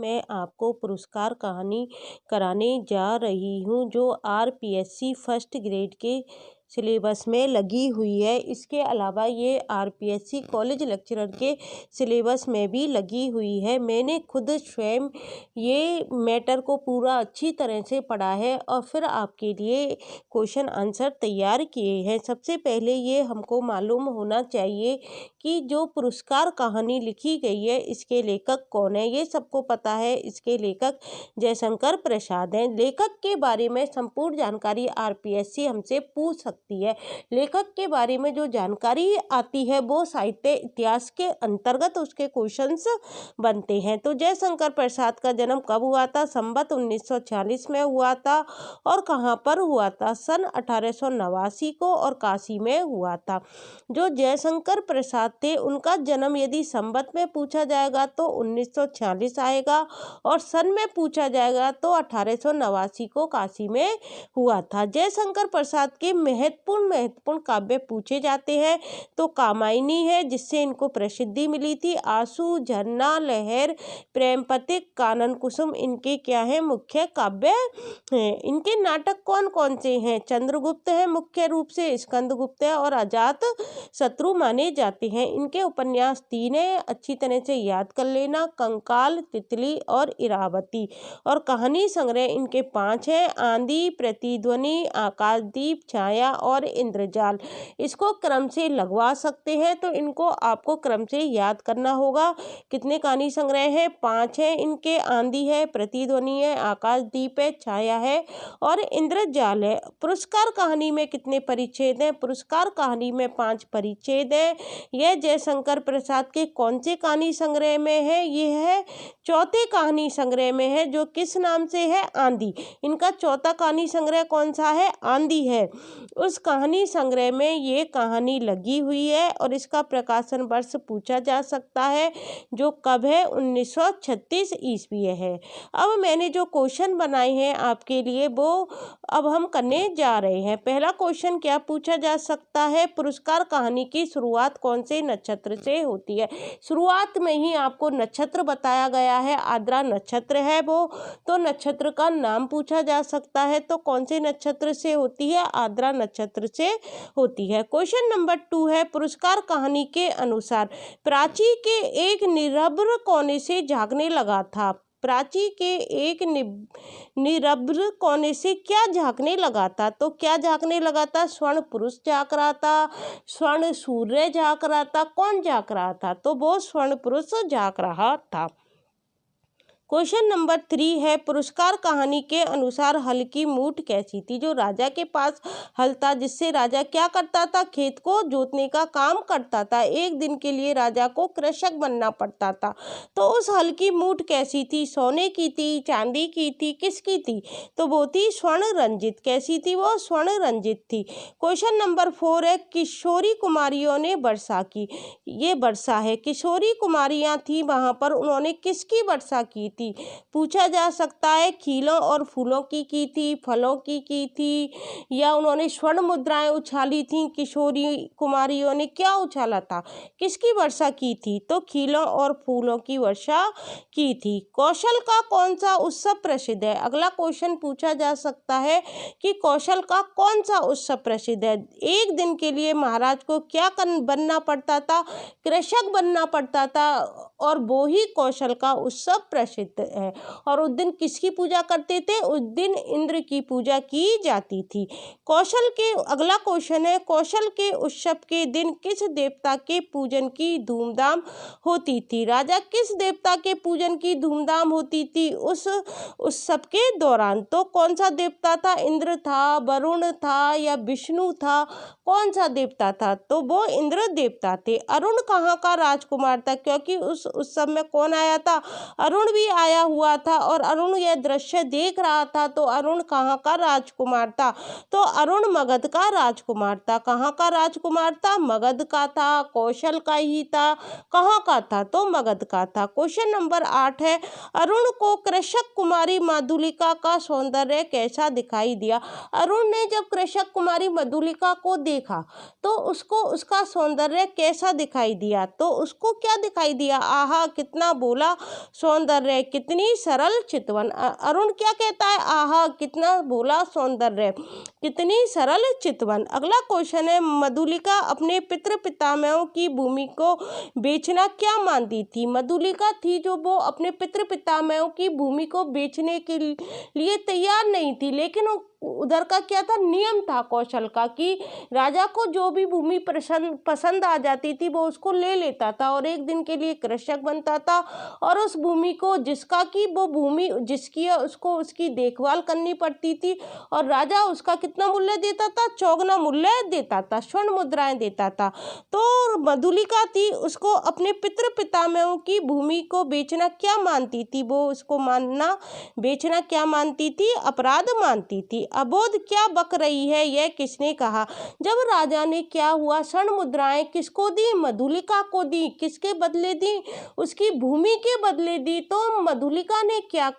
मैं आपको पुरस्कार कहानी कराने जा रही हूँ जो आरपीएससी फर्स्ट ग्रेड के सिलेबस में लगी हुई है। इसके अलावा ये आरपीएससी कॉलेज लेक्चरर के सिलेबस में भी लगी हुई है। मैंने खुद स्वयं ये मैटर को पूरा अच्छी तरह से पढ़ा है और फिर आपके लिए क्वेश्चन आंसर तैयार किए हैं। सबसे पहले ये हमको मालूम होना चाहिए कि जो पुरस्कार कहानी लिखी गई है इसके लेखक कौन है। ये सबको पता है, इसके लेखक जयशंकर प्रसाद हैं। लेखक के बारे में संपूर्ण जानकारी आरपीएससी हमसे पूछ सकती है। लेखक के बारे में जो जानकारी आती है वो साहित्य इतिहास के अंतर्गत उसके क्वेश्चंस बनते हैं। तो जयशंकर प्रसाद का जन्म कब हुआ था? संवत 1946 में हुआ था। और कहाँ पर हुआ था? सन 1889 को और काशी में हुआ था। जो जयशंकर प्रसाद थे उनका जन्म यदि संवत में पूछा जाएगा तो 1946 आएगा और सन में पूछा जाएगा तो 1889 को काशी में हुआ था। जयशंकर प्रसाद के महत्वपूर्ण काव्य पूछे जाते हैं तो कामायनी है जिससे इनको प्रसिद्धि मिली थी। आंसू, झरना, लहर, प्रेम पथिक, कानन कुसुम इनके क्या है? मुख्य काव्य हैं। इनके नाटक कौन कौन से हैं? चंद्रगुप्त है मुख्य रूप से, स्कंदगुप्त है और अजात शत्रु माने जाते हैं। इनके उपन्यास 3 है, अच्छी तरह से याद कर लेना, कंकाल, तितली और इरावती। और कहानी संग्रह इनके 5 हैं, आंधी, प्रतिध्वनि, आकाशदीप, छाया और इंद्रजाल। इसको क्रम से लगवा सकते हैं तो इनको आपको क्रम से याद करना होगा। कितने कहानी संग्रह है? 5 है इनके, आंधी है, प्रतिध्वनि है, आकाशदीप है, छाया है और इंद्रजाल है। पुरस्कार कहानी में कितने परिच्छेद हैं? पुरस्कार कहानी में 5 परिच्छेद है। यह जयशंकर प्रसाद के कौन से कहानी संग्रह में है? यह है चौथे कहानी संग्रह में है जो किस नाम से है? आंधी। इनका चौथा कहानी संग्रह कौन सा है? आंधी है। उस कहानी संग्रह में ये कहानी लगी हुई है और इसका प्रकाशन वर्ष पूछा जा सकता है जो कब है? 1936 ईस्वी है। अब मैंने जो क्वेश्चन बनाए हैं आपके लिए वो अब हम करने जा रहे हैं। पहला क्वेश्चन क्या पूछा जा सकता है? पुरस्कार कहानी की शुरुआत कौन से नक्षत्र से होती है? शुरुआत में ही आपको नक्षत्र बताया गया है, आद्रा नक्षत्र है वो, तो नक्षत्र का नाम पूछा जा सकता है। तो कौन से नक्षत्र से होती है? आद्रा नक्षत्र से होती है। क्वेश्चन नंबर 2 है, पुरस्कार कहानी के अनुसार प्राची के एक निरभ्र कोने से झांकने लगा था। प्राची के एक निरभ्र कोने से क्या झांकने लगा था? तो क्या झांकने लगा था? स्वर्ण पुरुष झांक रहा था, स्वर्ण सूर्य झांक रहा था, कौन झांक रहा था? तो वो स्वर्ण पुरुष झांक रहा था। क्वेश्चन नंबर 3 है, पुरस्कार कहानी के अनुसार हल की मूठ कैसी थी? जो राजा के पास हल था जिससे राजा क्या करता था? खेत को जोतने का काम करता था। एक दिन के लिए राजा को कृषक बनना पड़ता था। तो उस हल की मूठ कैसी थी? सोने की थी, चांदी की थी, किसकी थी? तो वो थी स्वर्ण रंजित। कैसी थी वो? स्वर्ण रंजित थी। क्वेश्चन नंबर 4 है, किशोरी कुमारियों ने वर्षा की। ये वर्षा है, किशोरी कुमारियां थी वहां पर, उन्होंने किसकी वर्षा की थी? पूछा जा सकता है खीलों और फूलों की थी, फलों की थी, या उन्होंने स्वर्ण मुद्राएं उछाली थी। किशोरी कुमारियों ने क्या उछाला था? किसकी वर्षा की थी? तो खीलों और फूलों की वर्षा की थी। कौशल का कौन सा उत्सव प्रसिद्ध है? अगला क्वेश्चन पूछा जा सकता है कि कौशल का कौन सा उत्सव प्रसिद्ध है? एक दिन के लिए महाराज को क्या बनना पड़ता था? कृषक बनना पड़ता था और वो ही कौशल का उत्सव प्रसिद्ध है। और उस दिन किसकी पूजा करते थे? उस दिन इंद्र की पूजा की जाती थी। कौशल के अगला क्वेश्चन है, कौशल के उत्सव के दिन किस देवता के पूजन की धूमधाम होती थी? राजा किस देवता के पूजन की धूमधाम होती थी उस उत्सव के दौरान? तो कौन सा देवता था? इंद्र था, वरुण था या विष्णु था? कौन सा देवता था? तो वो इंद्र देवता थे। अरुण कहाँ का राजकुमार था? क्योंकि उस उत्सव में कौन आया था? अरुण भी आया हुआ था और अरुण यह दृश्य देख रहा था। तो अरुण कहाँ का राजकुमार था? तो अरुण मगध का राजकुमार था। कहाँ का राजकुमार था? मगध का था। कौशल का ही था। कहाँ का था? तो मगध का था। क्वेश्चन नंबर 8 है, अरुण को कृषक कुमारी मधुलिका का सौंदर्य कैसा दिखाई दिया? अरुण ने जब कृषक कुमारी मधुलिका को देखा तो उसको उसका सौंदर्य कैसा दिखाई दिया? तो उसको क्या दिखाई दिया? आहा, कितना बोला सौंदर्य कितनी सरल चितवन। अरुण क्या कहता है, आहा कितना भोला सौंदर्य, कितनी सरल चितवन। अगला क्वेश्चन है, मधुलिका अपने पितृ पितामहों की भूमि को बेचना क्या मानती थी। मधुलिका थी जो वो अपने पितृ पितामहों की भूमि को बेचने के लिए तैयार नहीं थी, लेकिन उधर का क्या था, नियम था कौशल का कि राजा को जो भी भूमि पसंद आ जाती थी वो उसको ले लेता था और एक दिन के लिए कृषक बनता था और उस भूमि को जिसका कि वो भूमि जिसकी है उसको उसकी देखभाल करनी पड़ती थी और राजा उसका कितना मूल्य देता था, चौगुना मूल्य देता था, स्वर्ण मुद्राएं देता था। तो मधुलिका थी, उसको अपने पितृ पितामहों की भूमि को बेचना क्या मानती थी, वो उसको बेचना क्या मानती थी, अपराध मानती थी। अबोध क्या बक रही है, यह किसने कहा। जब राजा ने क्या हुआ, स्वर्ण मुद्राएं किसको दी, मधुलिका को दी। किसके बदले दी, उसकी भूमि के बदले दी। तो मधुलिका ने क्या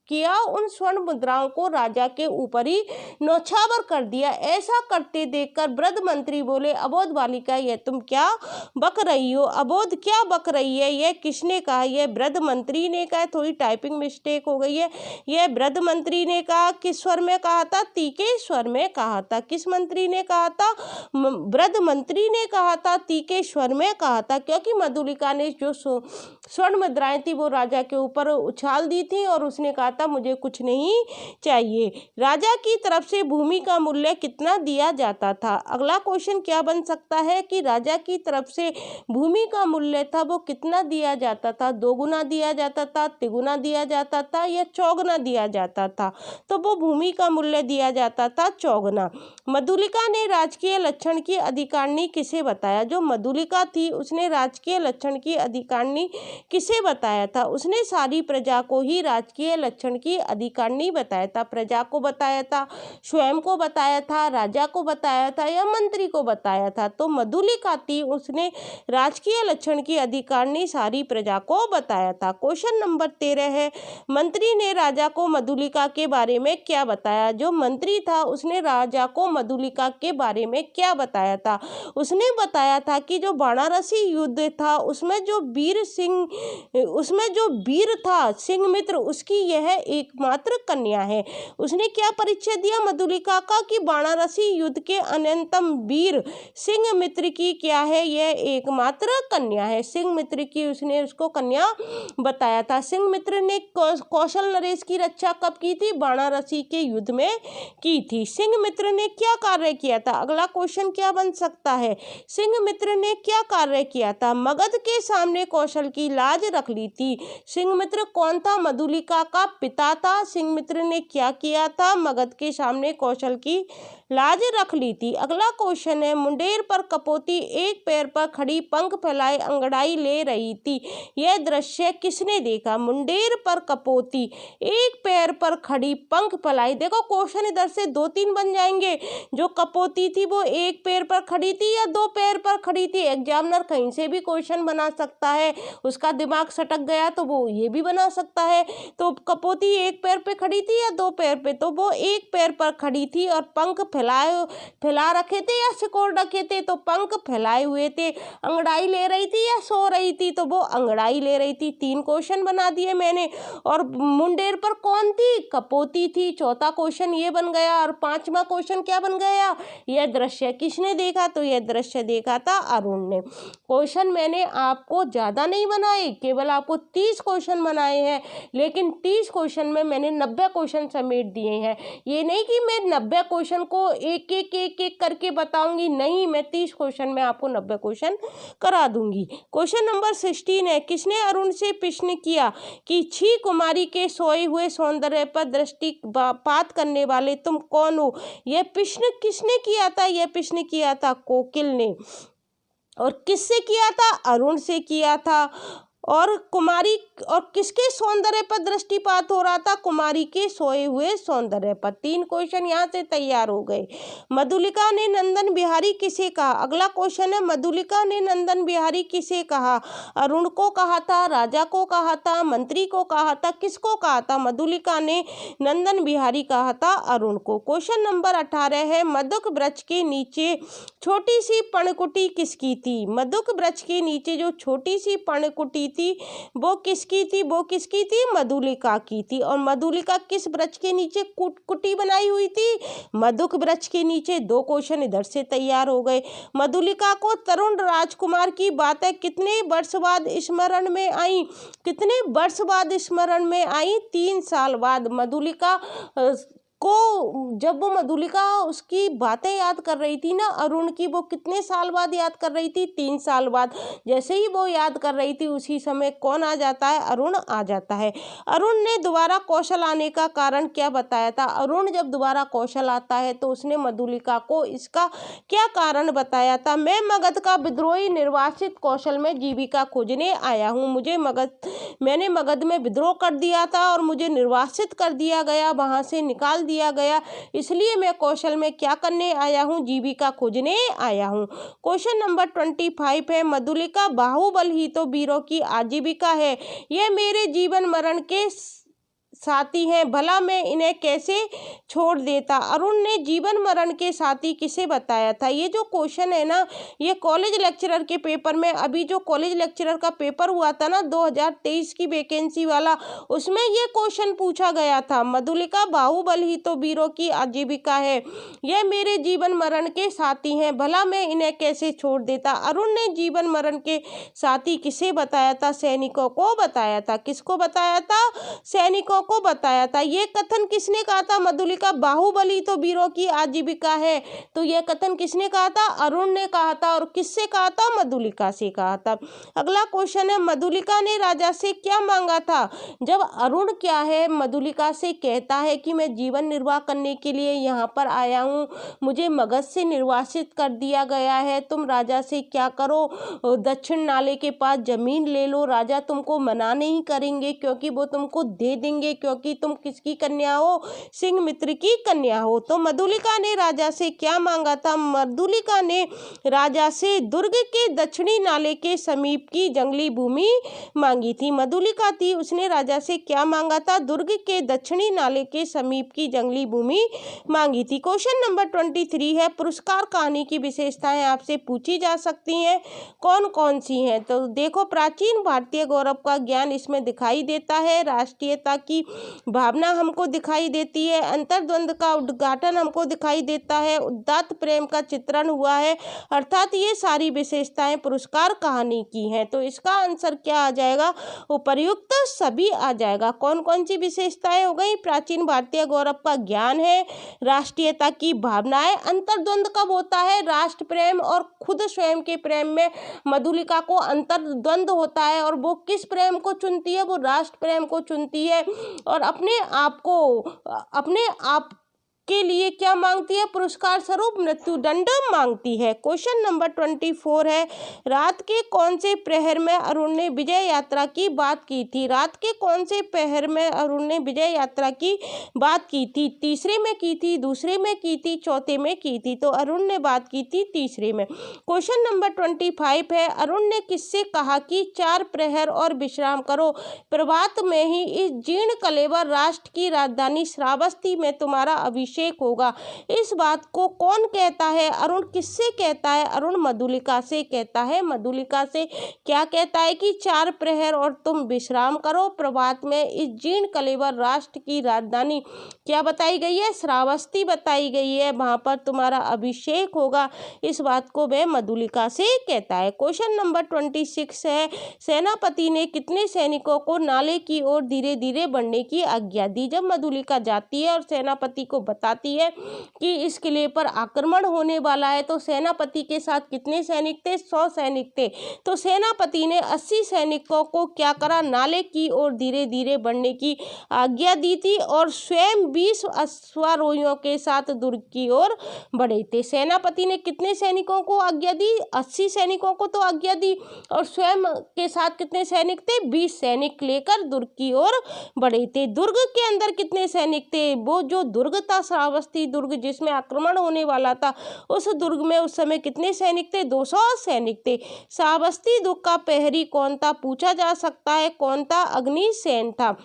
किया, उन स्वर्ण मुद्राओं को राजा के ऊपर ही न्यौछावर कर दिया। ऐसा करते देखकर वृद्ध मंत्री बोले, अबोध बालिका यह तुम क्या बक रही हो। अबोध क्या बक रही है, यह किसने कहा, यह वृद्ध मंत्री ने कहा। थोड़ी टाइपिंग मिस्टेक हो गई है। यह वृद्ध मंत्री ने कहा। किस स्वर में कहा था, तीखे स्वर में कहा था। किस मंत्री ने कहा था, वृद्ध मंत्री ने कहा था, तीखे स्वर में कहा था, क्योंकि मधुलिका ने जो स्वर्ण मुद्राएं थी वो राजा के ऊपर उछाल दी थी और उसने कहा था मुझे कुछ नहीं चाहिए। राजा की तरफ से भूमि का मूल्य कितना दिया जाता था। अगला क्वेश्चन क्या बन सकता है कि राजा की तरफ से भूमि का मूल्य था वो कितना दिया जाता था, दोगुना दिया जाता था, तिगुना दिया जाता था या चौगुना दिया जाता था। तो वो भूमि का मूल्य दिया जाता था चौगुना। मधुलिका ने राजकीय लक्षण की अधिकारिणी किसे बताया। जो मधुलिका थी उसने राजकीय लक्षण की अधिकारिणी किसे बताया था, उसने सारी प्रजा को ही राजकीय लक्षण की अधिकारिणी बताया था। प्रजा को बताया था, स्वयं को बताया था, राजा को बताया था या मंत्री को बताया था। तो मधुलिका थी, उसने राजकीय लक्षण की अधिकारिणी सारी प्रजा को बताया था। क्वेश्चन नंबर 13 है, मंत्री ने राजा को मधुलिका के बारे में क्या बताया। जो मंत्री था उसने राजा को मधुलिका के बारे में क्या बताया था। उसने बताया था कि जो वाराणसी युद्ध था उसमें जो वीर था सिंहमित्र, उसकी यह एकमात्र कन्या है। उसने क्या परिचय दिया मधुलिका का कि वाराणसी युद्ध के अन्यतम वीर सिंहमित्र की क्या है, यह एकमात्र कन्या है। सिंहमित्र की उसने उसको कन्या बताया था। सिंहमित्र ने कौशल नरेश की रक्षा कब की थी, वाराणसी के युद्ध में की थी। सिंहमित्र ने क्या कार्य किया था। अगला क्वेश्चन क्या बन सकता है, सिंहमित्र ने क्या कार्य किया था। मगध के सामने कौशल की लाज रख ली थी। सिंहमित्र कौन था, मधुलिका का पिता था। सिंहमित्र ने क्या किया था, मगध के सामने कौशल की लाज रख ली थी। अगला क्वेश्चन है, मुंडेर पर कपोती एक पैर पर खड़ी पंख फैलाए अंगड़ाई ले रही थी, यह दृश्य किसने देखा। मुंडेर पर कपोती एक पैर पर खड़ी पंख फैलाई, देखो क्वेश्चन इधर से 2-3 बन जाएंगे। जो कपोती थी वो एक पैर पर खड़ी थी या 2 पैर पर खड़ी थी। एग्जामिनर कहीं से भी क्वेश्चन बना सकता है, उसका दिमाग सटक गया तो वो ये भी बना सकता है। तो कपोती एक पैर पे खड़ी थी या 2 पैर पे, तो वो एक पैर पर खड़ी थी और पंख फैला रखे थे या सिकोड़ रखे थे, तो पंख फैलाए हुए थे। अंगड़ाई ले रही थी या सो रही थी, तो वो अंगड़ाई ले रही थी। 3 क्वेश्चन बना दिए मैंने। और मुंडेर पर कौन थी, कपोती थी। चौथा क्वेश्चन ये बन गया। और 5वां क्वेश्चन क्या बन गया, यह दृश्य किसने देखा, तो यह दृश्य देखा था अरुण ने। क्वेश्चन मैंने आपको ज्यादा नहीं बनाए, केवल आपको 30 क्वेश्चन बनाए हैं, लेकिन 30 क्वेश्चन में मैंने 90 क्वेश्चन समेट दिए हैं। ये नहीं कि मैं 90 क्वेश्चन को एक एक करके बताऊंगी, नहीं, मैं 30 क्वेश्चन में आपको 90 क्वेश्चन करा दूंगी। क्वेश्चन नंबर 16 है, किसने अरुण से प्रश्न किया कि छी कुमारी के सोए हुए सौंदर्य पर दृष्टिपात करने वाले तुम कौन हो। यह प्रश्न किसने किया था, यह प्रश्न किया था कोकिल ने। और किससे किया था, अरुण से किया था। और कुमारी और किसके सौंदर्य पर दृष्टिपात हो रहा था, कुमारी के सोए हुए सौंदर्य पर। 3 क्वेश्चन यहाँ से तैयार हो गए। मधुलिका ने नंदन बिहारी किसे कहा। अगला क्वेश्चन है, मधुलिका ने नंदन बिहारी किसे कहा। अरुण को कहा था, राजा को कहा था, मंत्री को कहा था, किसको कहा था। मधुलिका ने नंदन बिहारी कहा था अरुण को। क्वेश्चन नंबर 18 है, मधुक वृक्ष के नीचे छोटी सी पर्णकुटी किसकी थी। मधुक वृक्ष के नीचे जो छोटी सी पर्णकुटी थी? वो किसकी थी? वो किसकी थी? मधुलिका की थी। और मधुलिका किस वृक्ष के नीचे कुटी बनाई हुई थी? मधुक वृक्ष के नीचे। 2 क्वेश्चन इधर से तैयार हो गए। मधुलिका को तरुण राजकुमार की बातें कितने वर्ष बाद स्मरण में आई? कितने वर्ष बाद स्मरण में आई? 3 साल बाद। मधुलिका जब वो मधुलिका उसकी बातें याद कर रही थी ना अरुण की, वो कितने साल बाद याद कर रही थी? 3 साल बाद। जैसे ही वो याद कर रही थी उसी समय कौन आ जाता है? अरुण आ जाता है। अरुण ने दोबारा कौशल आने का कारण क्या बताया था? अरुण जब दोबारा कौशल आता है तो उसने मधुलिका को इसका क्या कारण बताया था? मैं मगध का विद्रोही निर्वासित कौशल में जीविका खोजने आया हूँ। मैंने मगध में विद्रोह कर दिया था और मुझे निर्वासित कर दिया गया, वहां से निकाल दिया गया, इसलिए मैं कौशल में क्या करने आया हूँ? जीविका खोजने आया हूँ। क्वेश्चन नंबर 25 है, मधुलिका बाहुबल ही तो वीरों की आजीविका है, यह मेरे जीवन मरण के साथी हैं, भला मैं इन्हें कैसे छोड़ देता? अरुण ने जीवन मरण के साथी किसे बताया था? ये जो क्वेश्चन है ना, ये कॉलेज लेक्चरर के पेपर में, अभी जो कॉलेज लेक्चरर का पेपर हुआ था ना 2023 की वैकेंसी वाला, उसमें ये क्वेश्चन पूछा गया था। मधुलिका बाहुबल ही तो वीरों की आजीविका है, यह मेरे जीवन मरण के साथी हैं, भला मैं इन्हें कैसे छोड़ देता? अरुण ने जीवन मरण के साथी किसे बताया था? सैनिकों को बताया था। किसको बताया था? सैनिकों को बताया था। ये कथन किसने कहा था? मधुलिका बाहुबली तो वीरों की आजीविका है, तो यह कथन किसने कहा था? अरुण ने कहा था। और किससे कहा था? मधुलिका से कहा था। अगला क्वेश्चन है, मधुलिका ने राजा से क्या मांगा था? जब अरुण क्या है मधुलिका से कहता है कि मैं जीवन निर्वाह करने के लिए यहाँ पर आया हूँ, मुझे मगध से निर्वासित कर दिया गया है, तुम राजा से क्या करो, दक्षिण नाले के पास जमीन ले लो, राजा तुमको मना नहीं करेंगे क्योंकि वो तुमको दे देंगे, क्योंकि तुम किसकी कन्या हो? सिंह मित्र की कन्या हो। तो मधुलिका ने राजा से क्या मांगा था? मधुलिका ने राजा से दुर्ग के दक्षिणी नाले के समीप की जंगली भूमि मांगी थी। मधुलिका थी, उसने राजा से क्या मांगा था? दुर्ग के दक्षिणी नाले के समीप की जंगली भूमि मांगी थी। क्वेश्चन नंबर 23 है, पुरस्कार कहानी की विशेषताएं आपसे पूछी जा सकती हैं, कौन कौन सी हैं? तो देखो, प्राचीन भारतीय गौरव का ज्ञान इसमें दिखाई देता है, राष्ट्रीयता की भावना हमको दिखाई देती है, अंतर्द्वंद का उद्घाटन हमको दिखाई देता है, उदात्त प्रेम का चित्रण हुआ है, अर्थात ये सारी विशेषताएं पुरस्कार कहानी की हैं। तो इसका आंसर क्या आ जाएगा? उपर्युक्त सभी आ जाएगा। कौन कौन सी विशेषताएं हो गई? प्राचीन भारतीय गौरव का ज्ञान है, राष्ट्रीयता की भावनाएं, अंतर्द्वंद कब होता है? राष्ट्र प्रेम और खुद स्वयं के प्रेम में मधुलिका को अंतर्द्वंद होता है, और वो किस प्रेम को चुनती है? वो राष्ट्र प्रेम को चुनती है, और अपने आप के लिए क्या मांगती है? पुरस्कार स्वरूप मृत्युदंड मांगती है। क्वेश्चन नंबर 24 है, रात के कौन से प्रहर में अरुण ने विजय यात्रा की बात की थी? रात के कौन से प्रहर में अरुण ने विजय यात्रा की बात की थी? तीसरे में की थी, दूसरे में की थी, चौथे में की थी? तो अरुण ने बात की थी तीसरे में। क्वेश्चन नंबर 25 है, अरुण ने किससे कहा कि 4 प्रहर और विश्राम करो, प्रभात में ही इस जीर्ण कलेवर राष्ट्र की राजधानी श्रावस्ती में तुम्हारा अभिषेक होगा? इस बात को कौन कहता है? अरुण किससे कहता है? अरुण मधुलिका से कहता है। मधुलिका से क्या कहता है? कि 4 प्रहर और तुम विश्राम करो, प्रभात में इस जीर्ण कलेवर राष्ट्र की राजधानी क्या बताई गई है? श्रावस्ती बताई गई है, वहां पर तुम्हारा अभिषेक होगा। इस बात को वह मधुलिका से कहता है। क्वेश्चन नंबर 26 है, सेनापति ने कितने सैनिकों को नाले की ओर धीरे धीरे बढ़ने की आज्ञा दी? जब मधुलिका जाती है और सेनापति को बताती है कि इस किले पर आक्रमण होने वाला है, तो सेनापति के साथ कितने सैनिक थे? 100 सैनिक थे। तो सेनापति ने 80 सैनिकों को क्या करा? नाले की ओर धीरे धीरे बढ़ने की आज्ञा दी थी, और स्वयं 20 अश्वारोहियों के साथ दुर्ग की ओर बढ़े थे। सेनापति ने कितने सैनिकों को आज्ञा दी? 80 सैनिकों को तो आज्ञा दी, और स्वयं के साथ कितने सैनिक थे? 20 सैनिक लेकर दुर्ग की ओर बढ़े थे। दुर्ग के अंदर कितने सैनिक थे? वो जो दुर्ग था, श्रावस्ती दुर्ग जिसमें आक्रमण होने वाला था, उस दुर्ग में उस समय कितने सैनिक थे? 200 सैनिक थे। श्रावस्ती दुर्ग का प्रहरी कौन था? पूछा जा सकता है। कौन था? अग्निसेन था।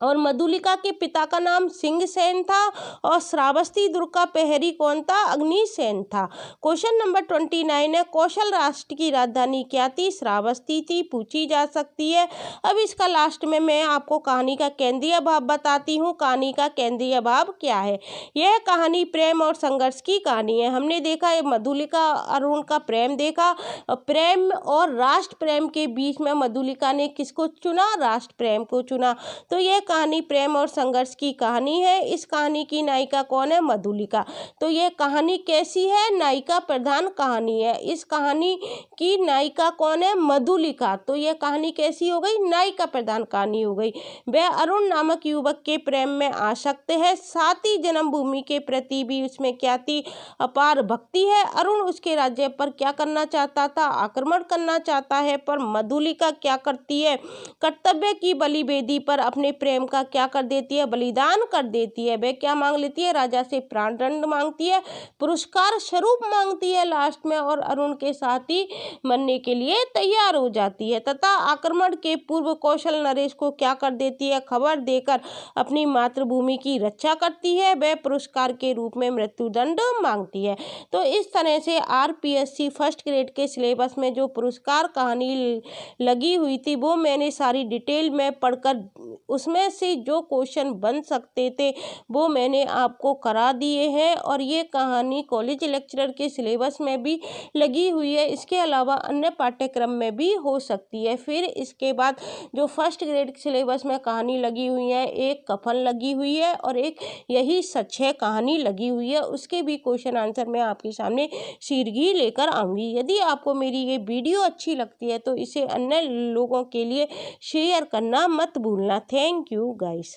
और मधुलिका के पिता का नाम सिंह सेन था और श्रावस्ती दुर्ग का प्रहरी कौन था? अग्निसेन था। क्वेश्चन नंबर 29 है, कौशल राष्ट्र की राजधानी क्या थी? श्रावस्ती थी, पूछी जा सकती है। अब इसका लास्ट में मैं आपको कहानी का केंद्रीय भाव बताती हूँ। कहानी का केंद्रीय भाव क्या है? यह कहानी प्रेम और संघर्ष की कहानी है। हमने देखा है मधुलिका अरुण का प्रेम देखा, प्रेम और राष्ट्र प्रेम के बीच में मधुलिका ने किसको चुना? राष्ट्र प्रेम को चुना। तो यह कहानी प्रेम और संघर्ष की कहानी है। इस कहानी की नायिका कौन है? मधुलिका। तो यह कहानी कैसी है? नायिका प्रधान कहानी है। इस कहानी की नायिका कौन है? मधुलिका। तो यह कहानी कैसी हो गई? नायिका प्रधान कहानी हो गई। वह अरुण नामक युवक के प्रेम में आसक्त है, साथ ही जन्मभूमि के प्रति भी उसमें क्या थी? अपार भक्ति है। अरुण उसके राज्य पर क्या करना चाहता था? आक्रमण करना चाहता है, पर मधुलिका क्या करती है? कर्तव्य की बलि वेदी पर अपने प्रेम का क्या कर देती है? बलिदान कर देती है। वह क्या मांग लेती है? राजा से प्राण दंड मांगती है, पुरस्कार स्वरूप मांगती है लास्ट में, और अरुण के साथ ही मरने के लिए तैयार हो जाती है। तथा आक्रमण के पूर्व कौशल नरेश को क्या कर देती है? खबर देकर अपनी मातृभूमि की रक्षा करती है। वह पुरस्कार के रूप में मृत्युदंड मांगती है। तो इस तरह से आरपीएससी फर्स्ट ग्रेड के सिलेबस में जो पुरस्कार कहानी लगी हुई थी वो मैंने सारी डिटेल में पढ़कर उसमें से जो क्वेश्चन बन सकते थे वो मैंने आपको करा दिए हैं। और ये कहानी कॉलेज लेक्चरर के सिलेबस में भी लगी हुई है, इसके अलावा अन्य पाठ्यक्रम में भी हो सकती है। फिर इसके बाद जो फर्स्ट ग्रेड सिलेबस में कहानी लगी हुई है, एक कफन लगी हुई है और एक यही सच है कहानी लगी हुई है, उसके भी क्वेश्चन आंसर मैं आपके सामने शीघ्र लेकर आऊँगी। यदि आपको मेरी ये वीडियो अच्छी लगती है तो इसे अन्य लोगों के लिए शेयर करना मत भूलना। Thank you guys.